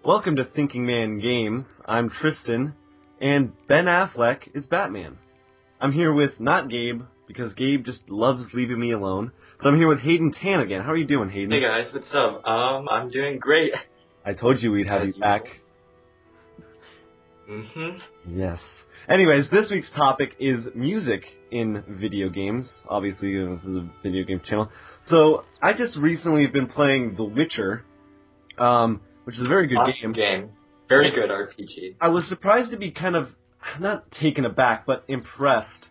Welcome to Thinking Man Games. I'm Tristan, and Ben Affleck is Batman. I'm here with not Gabe, because Gabe just loves leaving me alone, but I'm here with Hayden Tan again. How are you doing, Hayden? Hey guys, what's up? I'm doing great. I told you we'd have As you back. Yes. Anyways, this week's topic is music in video games. Obviously, this is a video game channel. So, I just recently have been playing The Witcher, which is a very good Awesome game. Very good RPG. I was surprised to be kind of, not taken aback, but impressed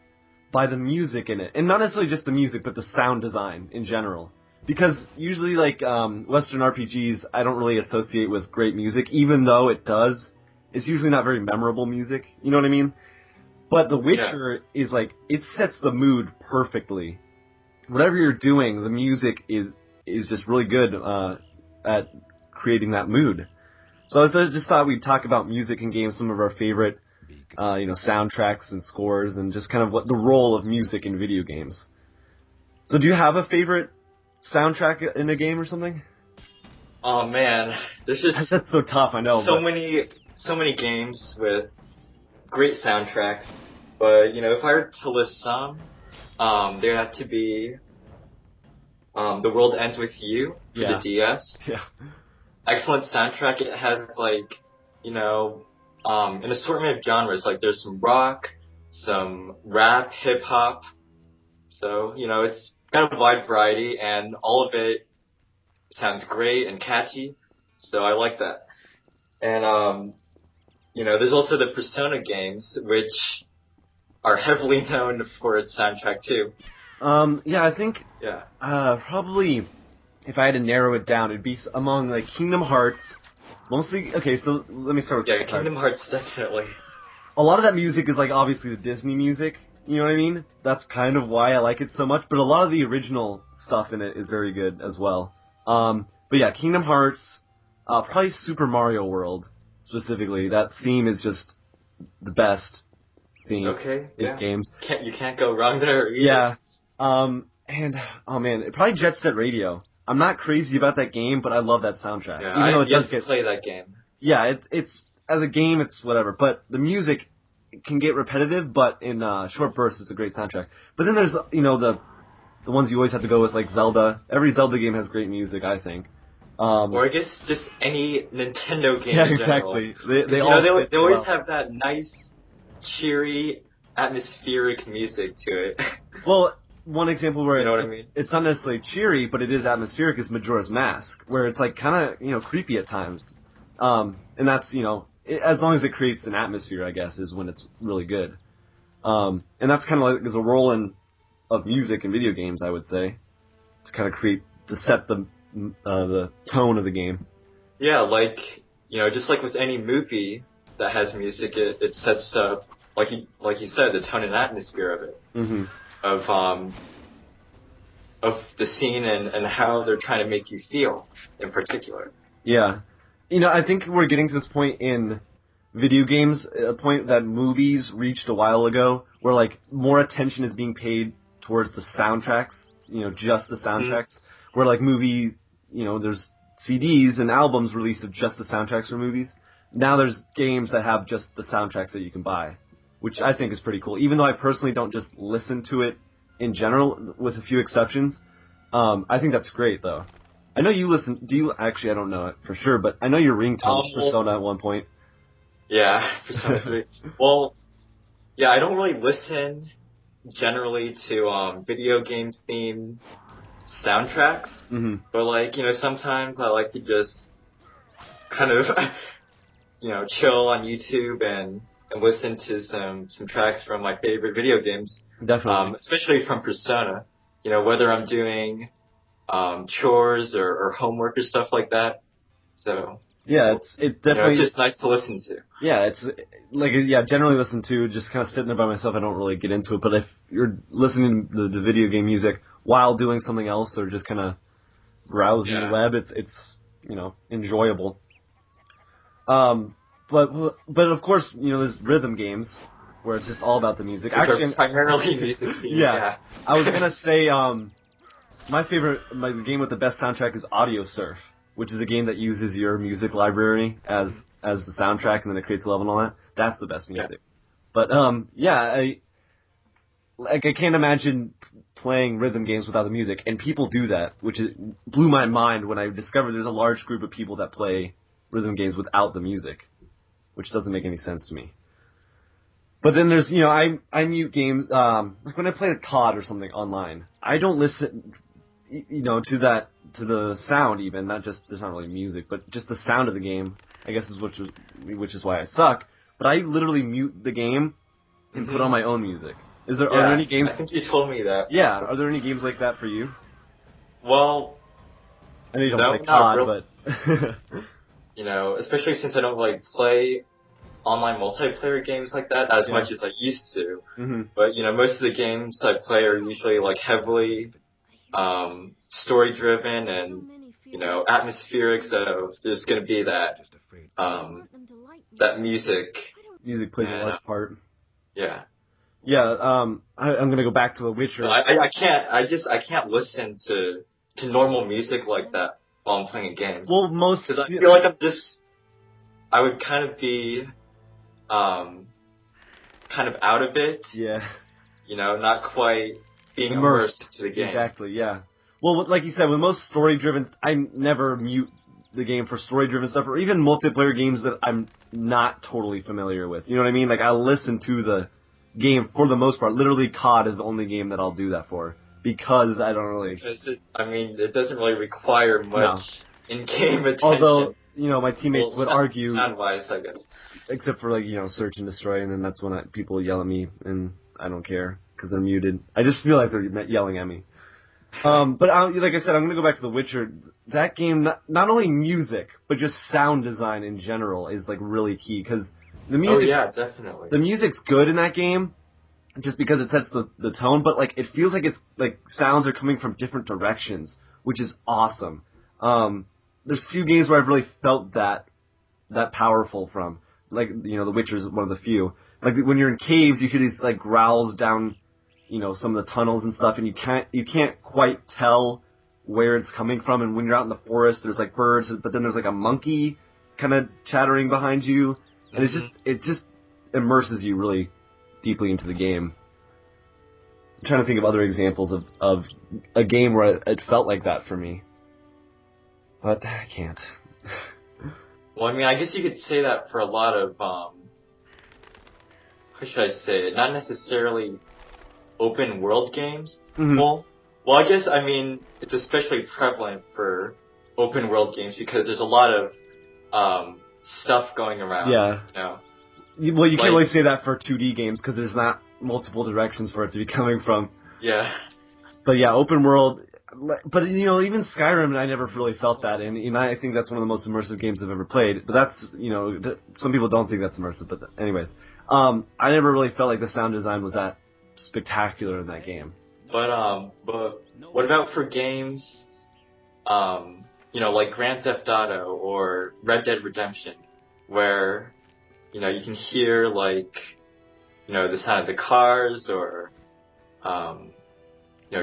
by the music in it. And not necessarily just the music, but the sound design in general. Because usually, Western RPGs, I don't really associate with great music, even though it does. It's usually not very memorable music, you know what I mean? But The Witcher is it sets the mood perfectly. Whatever you're doing, the music is just really good at creating that mood. So I just thought we'd talk about music in games, some of our favorite, soundtracks and scores, and just kind of what the role of music in video games. So do you have a favorite soundtrack in a game or something? Oh man, there's just That's so tough, I know. So many games with great soundtracks. But if I were to list some, there have to be The World Ends With You for the DS. Yeah. Excellent soundtrack. It has an assortment of genres. Like there's some rock, some rap, hip hop. So, it's got a wide variety and all of it sounds great and catchy. So I like that. And, there's also the Persona games, which are heavily known for its soundtrack too. I think probably if I had to narrow it down, it'd be among Kingdom Hearts. Mostly, okay, so let me start with Kingdom Hearts definitely. A lot of that music is obviously the Disney music, you know what I mean? That's kind of why I like it so much, but a lot of the original stuff in it is very good as well. But yeah, Kingdom Hearts, probably Super Mario World, specifically. That theme is just the best theme in games. You can't go wrong there either. Yeah. And, oh man, probably Jet Set Radio. I'm not crazy about that game, but I love that soundtrack. Yeah, even though it does play that game. Yeah, it's as a game, it's whatever. But the music can get repetitive, but in short bursts, it's a great soundtrack. But then there's, the ones you always have to go with, like Zelda. Every Zelda game has great music, I think. Or I guess just any Nintendo game. Yeah, in exactly. They always have that nice, cheery, atmospheric music to it. Well, one example where you know what I mean? It's not necessarily cheery, but it is atmospheric is Majora's Mask, where it's kind of creepy at times. And that's as long as it creates an atmosphere, I guess, is when it's really good. And that's kind of the role of music in video games, I would say, to kind of to set the tone of the game. Yeah, just like with any movie that has music, it sets up, like you said, the tone and atmosphere of it. Mm-hmm. Of the scene and how they're trying to make you feel in particular. Yeah. I think we're getting to this point in video games, a point that movies reached a while ago, where more attention is being paid towards the soundtracks, just the soundtracks, where there's CDs and albums released of just the soundtracks for movies. Now there's games that have just the soundtracks that you can buy, which I think is pretty cool. Even though I personally don't just listen to it in general, with a few exceptions, I think that's great, though. I know you listen. Do you actually? I don't know it for sure, but I know your ringtone was Persona at one point. Yeah, Persona 3. Well, yeah, I don't really listen generally to video game themed soundtracks, but sometimes I like to just kind of chill on YouTube and listen to some tracks from my favorite video games. Definitely. Especially from Persona. Whether I'm doing chores or homework or stuff like that. So yeah, it definitely it's just nice to listen to. Yeah, it's generally listen to, just kind of sitting there by myself. I don't really get into it, but if you're listening to the video game music while doing something else or just kind of browsing the web, it's enjoyable. But of course, there's rhythm games where it's just all about the music. Actually, primarily music. Yeah. I was gonna say, my game with the best soundtrack is Audio Surf. which is a game that uses your music library as the soundtrack, and then it creates a level and all that. That's the best music. But I can't imagine playing rhythm games without the music, and people do that, which blew my mind when I discovered there's a large group of people that play rhythm games without the music, which doesn't make any sense to me. But then there's, I mute games, like when I play COD or something online, I don't listen, to the sound even, there's not really music, but just the sound of the game, I guess which is why I suck, but I literally mute the game and put on my own music. Are there any games? I think you told me that. Yeah, are there any games like that for you? Well, I know you don't play COD, but... especially since I don't play online multiplayer games like that as much as I used to. Mm-hmm. But, most of the games I play are usually heavily story-driven and, atmospheric, so there's going to be that music. Music plays a large part. Yeah. Yeah, I'm gonna go back to The Witcher. I can't listen to normal music like that while I'm playing a game. Well, because I feel like I would kind of be, kind of out of it. Yeah. Not quite being immersed to the game. Exactly, yeah. Well, like you said, with most story-driven, I never mute the game for story-driven stuff, or even multiplayer games that I'm not totally familiar with. You know what I mean? I'll listen to the game for the most part. Literally, COD is the only game that I'll do that for, because I don't really... it doesn't really require much in-game attention. Although, my teammates would argue... Sound-wise, I guess. Except for, search and destroy, and then that's when people yell at me, and I don't care, because they're muted. I just feel like they're yelling at me. But like I said, I'm going to go back to The Witcher. That game, not only music, but just sound design in general is, really key, because the music... Oh, yeah, definitely. The music's good in that game, just because it sets the tone, but, it feels like it's, sounds are coming from different directions, which is awesome. There's few games where I've really felt that powerful from. The Witcher's one of the few. When you're in caves, you hear these, growls down, some of the tunnels and stuff, and you can't quite tell where it's coming from, and when you're out in the forest, there's, birds, but then there's, a monkey kind of chattering behind you, and it just immerses you really deeply into the game. I'm trying to think of other examples of a game where it felt like that for me. But I can't. Well, I guess you could say that for a lot of, how should I say it? Not necessarily open world games. Mm-hmm. Well, I guess, it's especially prevalent for open world games because there's a lot of, stuff going around. Yeah. Well, you can't really say that for 2D games because there's not multiple directions for it to be coming from. Yeah. But yeah, open world. But even Skyrim, I never really felt that, and I think that's one of the most immersive games I've ever played. But that's some people don't think that's immersive. But anyways, I never really felt like the sound design was that spectacular in that game. But what about for games, like Grand Theft Auto or Red Dead Redemption, where you can hear the sound of the cars or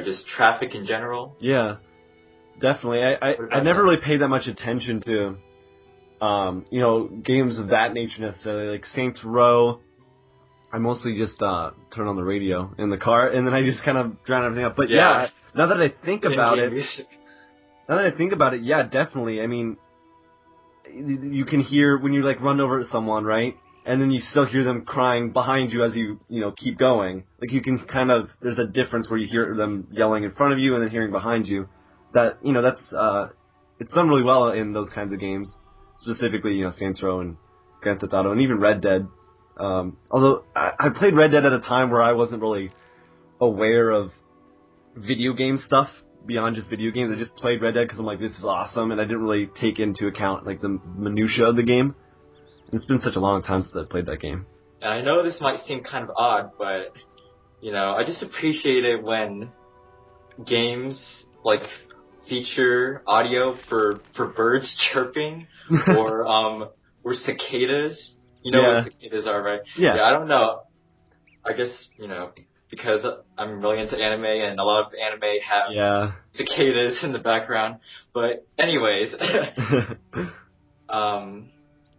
just traffic in general. Yeah, definitely. I never really paid that much attention to, games of that nature necessarily. Like Saints Row, I mostly just turn on the radio in the car, and then I just kind of drown everything out. But yeah, now that I think about it, yeah, definitely. You can hear when you run over to someone, right? And then you still hear them crying behind you as you keep going. You can there's a difference where you hear them yelling in front of you and then hearing behind you. That's it's done really well in those kinds of games, specifically Saints Row and Grand Theft Auto and even Red Dead. Although I played Red Dead at a time where I wasn't really aware of video game stuff beyond just video games. I just played Red Dead because I'm like, this is awesome, and I didn't really take into account the minutia of the game. It's been such a long time since I played that game. And I know this might seem kind of odd, but I just appreciate it when games feature audio for birds chirping or cicadas. You know what cicadas are, right? Yeah. I don't know. I guess because I'm really into anime, and a lot of anime have Yeah. cicadas in the background. But anyways,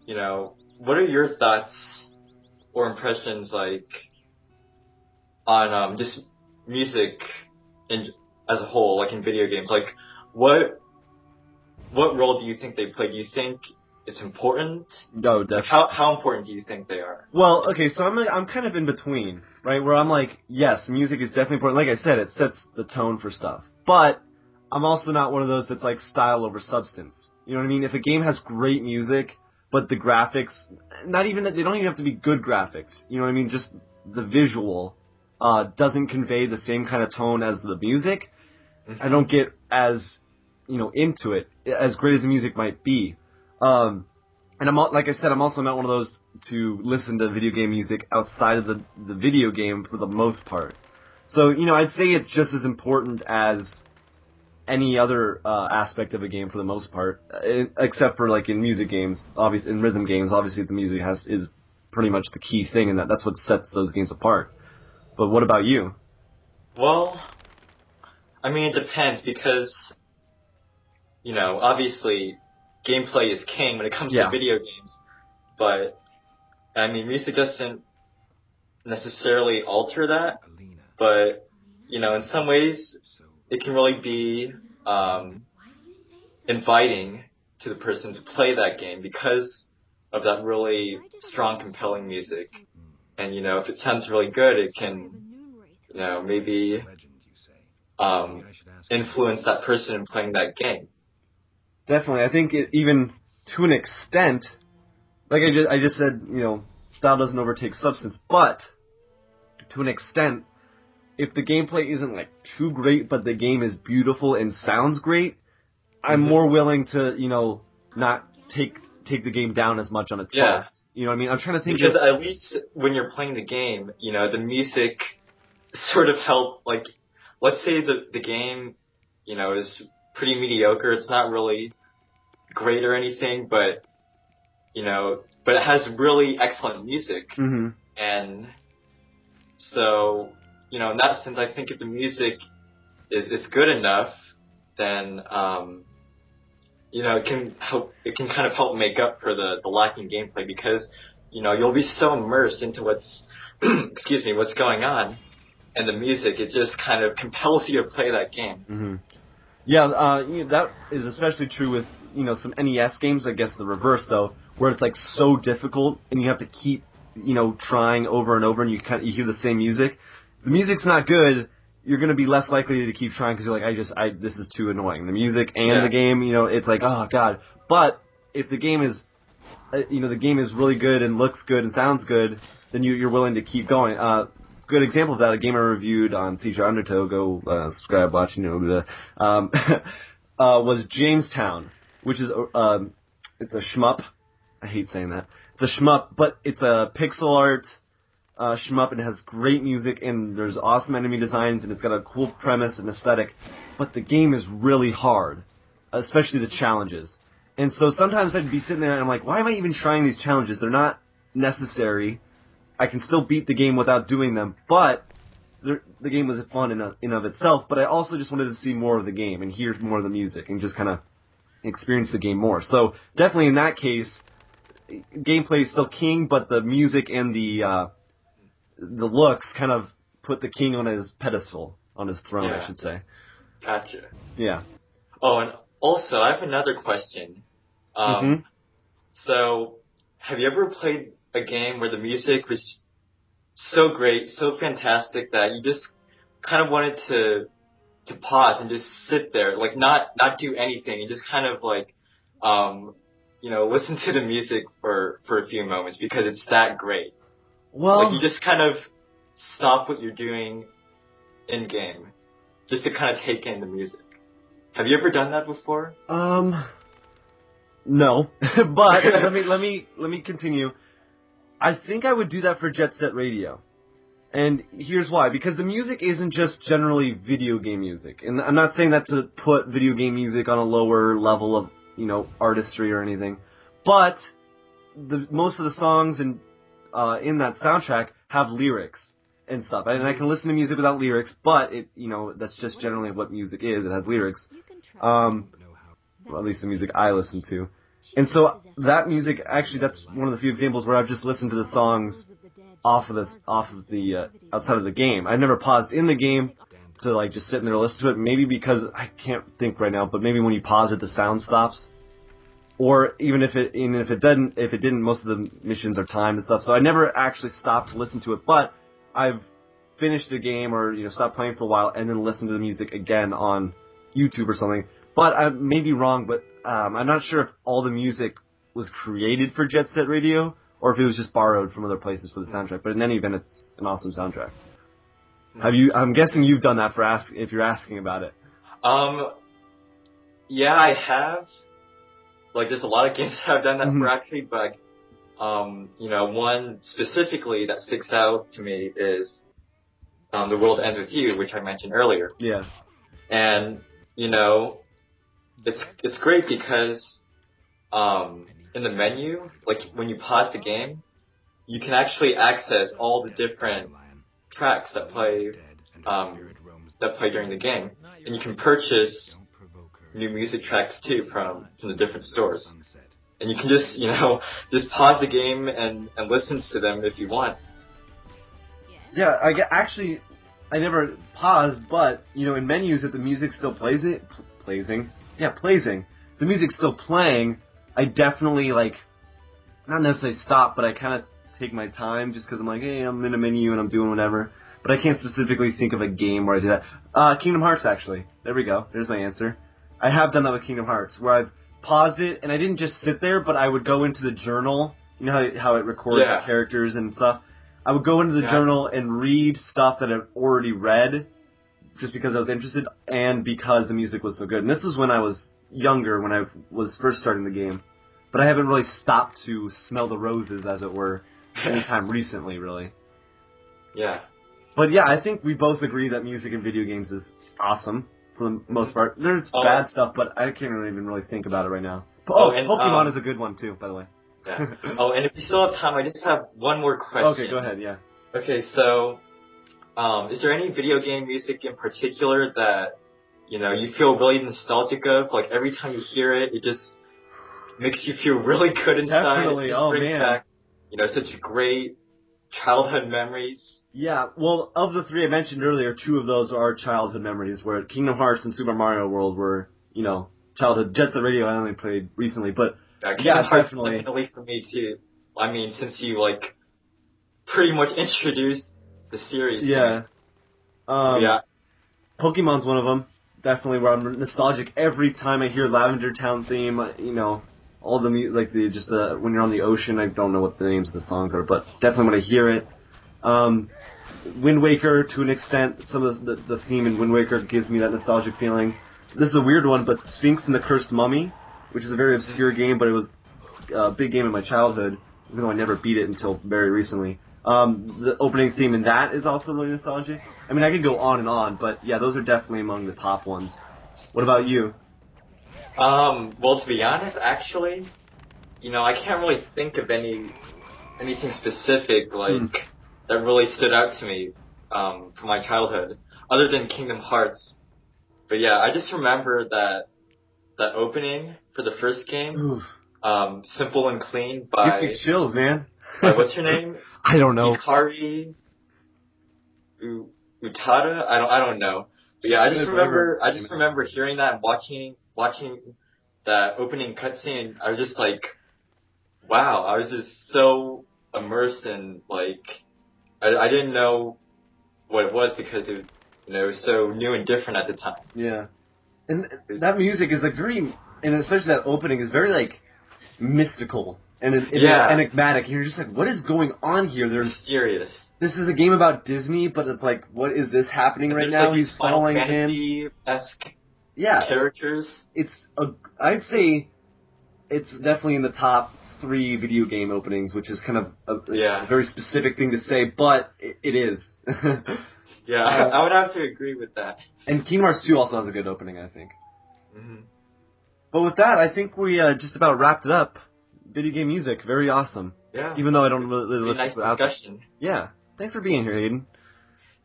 you know, what are your thoughts or impressions like on just music in as a whole, like in video games? Like, what role do you think they play? Do you think it's important? No, Like, definitely. how important do you think they are? Well, okay, so I'm kind of in between, right? Where I'm like, yes, music is definitely important. Like I said, it sets the tone for stuff. But I'm also not one of those that's like style over substance. You know what I mean? If a game has great music, but the graphics, not even that, they don't even have to be good graphics. You know what I mean? Just the visual doesn't convey the same kind of tone as the music. I don't get as, into it, as great as the music might be. And like I said, I'm also not one of those to listen to video game music outside of the video game for the most part. So, I'd say it's just as important as any other aspect of a game for the most part, except for like in music games, obviously in rhythm games, obviously the music is pretty much the key thing, and that's what sets those games apart. But what about you? Well, I mean, it depends because, obviously gameplay is king when it comes to Yeah. video games, but I mean, music doesn't necessarily alter that, but, in some ways it can really be, inviting to the person to play that game because of that really strong, compelling music. And, if it sounds really good, it can, maybe, um, influence that person in playing that game. Definitely. I think even to an extent, like I just said, style doesn't overtake substance, but to an extent, if the gameplay isn't like too great, but the game is beautiful and sounds great, I'm more willing to, not take the game down as much on its Yeah. faults. You know what I mean? I'm trying to think Because at least when you're playing the game, the music sort of help, like, let's say the game, is pretty mediocre. It's not really great or anything, but, but it has really excellent music. Mm-hmm. And so, in that sense, I think if the music is good enough, then, it can kind of help make up for the lacking gameplay because, you'll be so immersed into what's, excuse me, what's going on, and the music, it just kind of compels you to play that game. Mm-hmm. Yeah, that is especially true with, some NES games. I guess the reverse, though, where it's, like, so difficult, and you have to keep, trying over and over, and you hear the same music. If the music's not good, you're going to be less likely to keep trying, because you're like, this is too annoying. The music and the game, it's like, oh, God. But if the game is, the game is really good and looks good and sounds good, then you're willing to keep going. Good example of that, a game I reviewed on Seashore Undertow, go subscribe, watch, was Jamestown, which is it's a shmup. I hate saying that. It's a shmup, but it's a pixel art shmup, and it has great music, and there's awesome enemy designs, and it's got a cool premise and aesthetic. But the game is really hard, especially the challenges. And so sometimes I'd be sitting there and I'm like, why am I even trying these challenges? They're not necessary. I can still beat the game without doing them, but the game was fun in of itself, but I also just wanted to see more of the game and hear more of the music and just kind of experience the game more. So definitely in that case, gameplay is still king, but the music and the looks kind of put the king on his pedestal, on his throne, I should say. Gotcha. Yeah. Oh, and also, I have another question. So, have you ever played a game where the music was so great, so fantastic that you just kind of wanted to pause and just sit there, like not do anything, and just kind of like, listen to the music for a few moments because it's that great. Well, like you just kind of stop what you're doing in game just to kind of take in the music. Have you ever done that before? No, but let me continue. I think I would do that for Jet Set Radio. And here's why. Because the music isn't just generally video game music. And I'm not saying that to put video game music on a lower level of, artistry or anything. But most of the songs in that soundtrack have lyrics. and stuff. And I can listen to music without lyrics, but that's just generally what music is. It has lyrics. Well, at least the music I listen to. And so that music, actually, that's one of the few examples where I've just listened to the songs off of the outside of the game. I've never paused in the game to like just sit in there and listen to it. Maybe because I can't think right now, but maybe when you pause it, the sound stops. Or even if it didn't, most of the missions are timed and stuff. So I never actually stopped to listen to it, but I've finished a game or stopped playing for a while and then listened to the music again on YouTube or something. But I may be wrong, but I'm not sure if all the music was created for Jet Set Radio or if it was just borrowed from other places for the soundtrack. But in any event, it's an awesome soundtrack. I'm guessing you've done that if you're asking about it. Yeah, I have. Like, there's a lot of games that I've done that for actually, but, one specifically that sticks out to me is, The World Ends With You, which I mentioned earlier. Yeah. And, it's great because, in the menu, like, when you pause the game, you can actually access all the different tracks that play during the game. And you can purchase new music tracks too from the different stores, and you can just just pause the game and listen to them if you want. Yeah, I never paused, but in menus if the music still plays, the music's still playing, I definitely not necessarily stop, but I kind of take my time just because I'm like, hey, I'm in a menu and I'm doing whatever. But I can't specifically think of a game where I do that. Kingdom Hearts, actually. There we go. There's my answer. I have done that with Kingdom Hearts, where I've paused it, and I didn't just sit there, but I would go into the journal. You know how it records characters and stuff? I would go into the journal and read stuff that I've already read, just because I was interested, and because the music was so good. And this was when I was younger, when I was first starting the game. But I haven't really stopped to smell the roses, as it were, anytime recently, really. Yeah. But yeah, I think we both agree that music in video games is awesome. For the most part. There's bad stuff, but I can't even really think about it right now. And Pokemon is a good one, too, by the way. Yeah. And if you still have time, I just have one more question. Okay, go ahead, yeah. Okay, so, is there any video game music in particular that, you feel really nostalgic of? Like, every time you hear it, it just makes you feel really good inside. Definitely, it just brings back, such great childhood memories. Yeah, well, of the three I mentioned earlier, two of those are childhood memories, where Kingdom Hearts and Super Mario World were, childhood. Jet Set Radio I only played recently, but Kingdom Hearts definitely for me too. I mean, since you pretty much introduced the series. Yeah. Pokemon's one of them. Definitely where I'm nostalgic every time I hear Lavender Town theme. All the when you're on the ocean. I don't know what the names of the songs are, but definitely when I hear it. Wind Waker, to an extent, some of the theme in Wind Waker gives me that nostalgic feeling. This is a weird one, but Sphinx and the Cursed Mummy, which is a very obscure game, but it was a big game in my childhood, even though I never beat it until very recently. The opening theme in that is also really nostalgic. I mean, I could go on and on, but yeah, those are definitely among the top ones. What about you? Well, to be honest, actually, I can't really think of anything specific, that really stood out to me, from my childhood, other than Kingdom Hearts. But yeah, I just remember that opening for the first game, Simple and Clean by... Gives me chills, man. By what's her name? I don't know. Hikari Utada? I don't know. But yeah, I just remember hearing that and watching that opening cutscene. I was just like, wow, I was just so immersed in, I didn't know what it was because it was so new and different at the time. Yeah. And that music is and especially that opening is very mystical and enigmatic. And you're just like, what is going on here? They're mysterious. This is a game about Disney, but it's like, what is this happening right now? He's following him. Fantasy-esque characters. I'd say it's definitely in the top 3 video game openings, which is kind of a very specific thing to say, but it is. Yeah, I would have to agree with that. And Kingdom Hearts 2 also has a good opening, I think. Mm-hmm. But with that, I think we just about wrapped it up. Video game music, very awesome. Yeah. Even though I don't really listen to that. Nice discussion. Yeah. Thanks for being here, Hayden.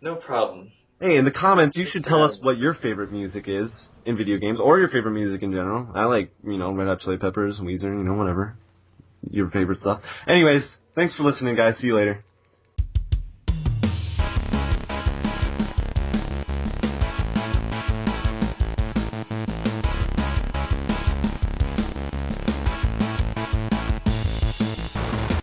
No problem. Hey, in the comments, you Thanks should for tell us having me. what your favorite music is in video games, or your favorite music in general. I like, Red Hot Chili Peppers, Weezer, whatever. Your favorite stuff. Anyways, thanks for listening, guys. See you later.